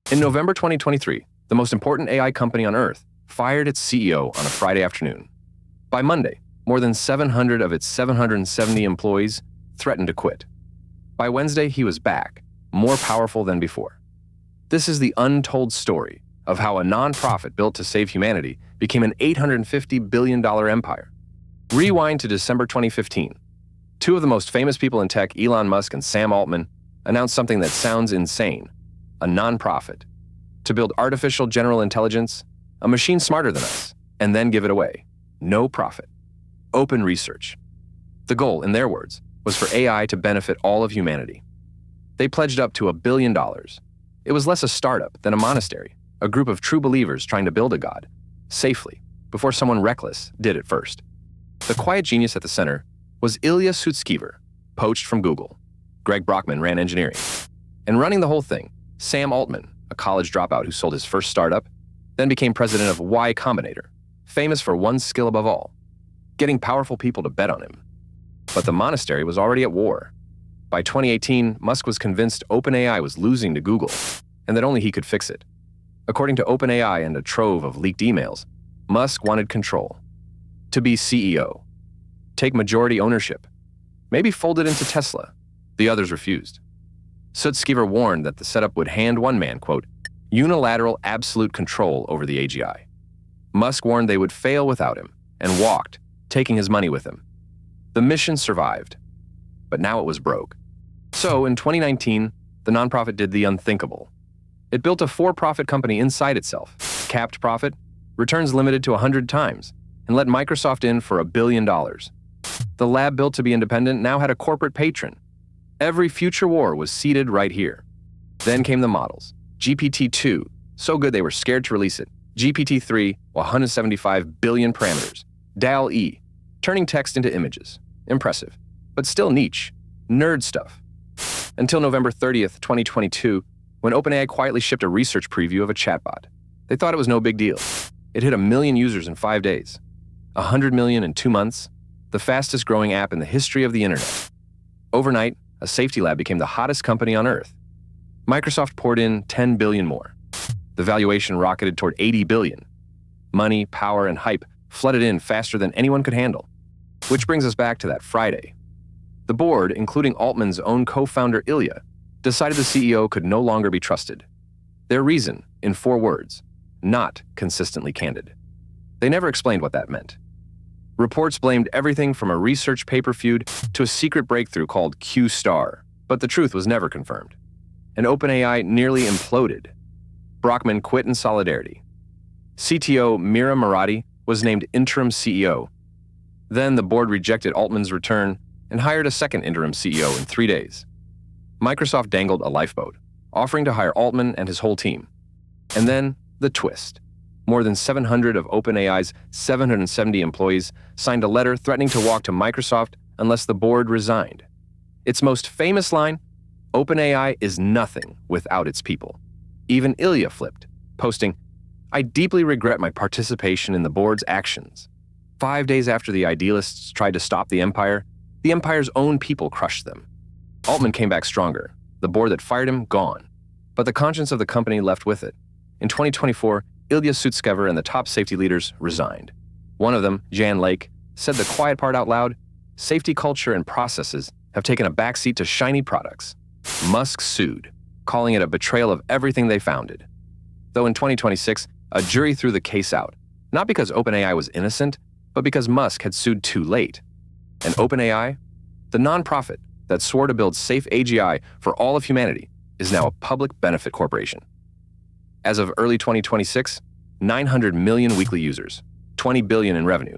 In November 2023, the most important AI company on Earth fired its CEO on a Friday afternoon. By Monday, more than 700 of its 770 employees threatened to quit. By Wednesday, he was back, more powerful than before. This is the untold story of how a nonprofit built to save humanity became an $850 billion empire. Rewind to December 2015. Two of the most famous people in tech, Elon Musk and Sam Altman, announced something that sounds insane: a nonprofit. To build artificial general intelligence, a machine smarter than us, and then give it away. No profit. Open research. The goal, in their words, was for AI to benefit all of humanity. They pledged up to $1 billion. It was less a startup than a monastery, a group of true believers trying to build a god, safely, before someone reckless did it first. The quiet genius at the center was Ilya Sutskever, poached from Google. Greg Brockman ran engineering. And running the whole thing, Sam Altman, a college dropout who sold his first startup, then became president of Y Combinator, famous for one skill above all: getting powerful people to bet on him. But the monastery was already at war. By 2018, Musk was convinced OpenAI was losing to Google, and that only he could fix it. According to OpenAI and a trove of leaked emails, Musk wanted control. To be CEO. Take majority ownership. Maybe fold it into Tesla. The others refused. Sutskever warned that the setup would hand one man, quote, unilateral absolute control over the AGI. Musk warned they would fail without him, and walked, taking his money with him. The mission survived, but now it was broke. So, in 2019, the nonprofit did the unthinkable. It built a for-profit company inside itself, capped profit, returns limited to 100 times, and let Microsoft in for $1 billion. The lab built to be independent now had a corporate patron. Every future war was seeded right here. Then came the models. GPT-2, so good they were scared to release it. GPT-3, 175 billion parameters. DALL-E, turning text into images. Impressive, but still niche, nerd stuff. Until November 30th, 2022, when OpenAI quietly shipped a research preview of a chatbot. They thought it was no big deal. It hit 1 million users in 5 days. 100 million in 2 months, the fastest growing app in the history of the internet. Overnight, a safety lab became the hottest company on Earth. Microsoft poured in 10 billion more. The valuation rocketed toward 80 billion. Money, power, and hype flooded in faster than anyone could handle. Which brings us back to that Friday. The board, including Altman's own co-founder Ilya, decided the CEO could no longer be trusted. Their reason, in 4 words: not consistently candid. They never explained what that meant. Reports blamed everything from a research paper feud to a secret breakthrough called Q star, but the truth was never confirmed. And OpenAI nearly imploded. Brockman quit in solidarity. CTO Mira Murati was named interim CEO. Then the board rejected Altman's return and hired a second interim CEO in 3 days. Microsoft dangled a lifeboat, offering to hire Altman and his whole team. And then the twist. More than 700 of OpenAI's 770 employees signed a letter threatening to walk to Microsoft unless the board resigned. Its most famous line, OpenAI is nothing without its people. Even Ilya flipped, posting, "I deeply regret my participation in the board's actions." 5 days after the idealists tried to stop the empire's own people crushed them. Altman came back stronger, the board that fired him gone, but the conscience of the company left with it. In 2024, Ilya Sutskever and the top safety leaders resigned. One of them, Jan Lake, said the quiet part out loud: safety culture and processes have taken a backseat to shiny products. Musk sued, calling it a betrayal of everything they founded. Though in 2026, a jury threw the case out, not because OpenAI was innocent, but because Musk had sued too late. And OpenAI, the nonprofit that swore to build safe AGI for all of humanity, is now a public benefit corporation. As of early 2026, 900 million weekly users, 20 billion in revenue,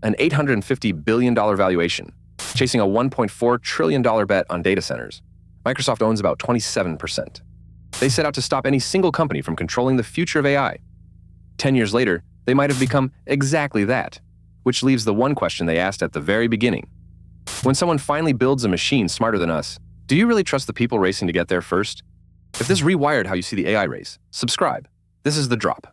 an $850 billion valuation, chasing a $1.4 trillion bet on data centers. Microsoft owns about 27%. They set out to stop any single company from controlling the future of AI. 10 years later, they might have become exactly that, which leaves the one question they asked at the very beginning. When someone finally builds a machine smarter than us, do you really trust the people racing to get there first? If this rewired how you see the AI race, subscribe. This is The Drop.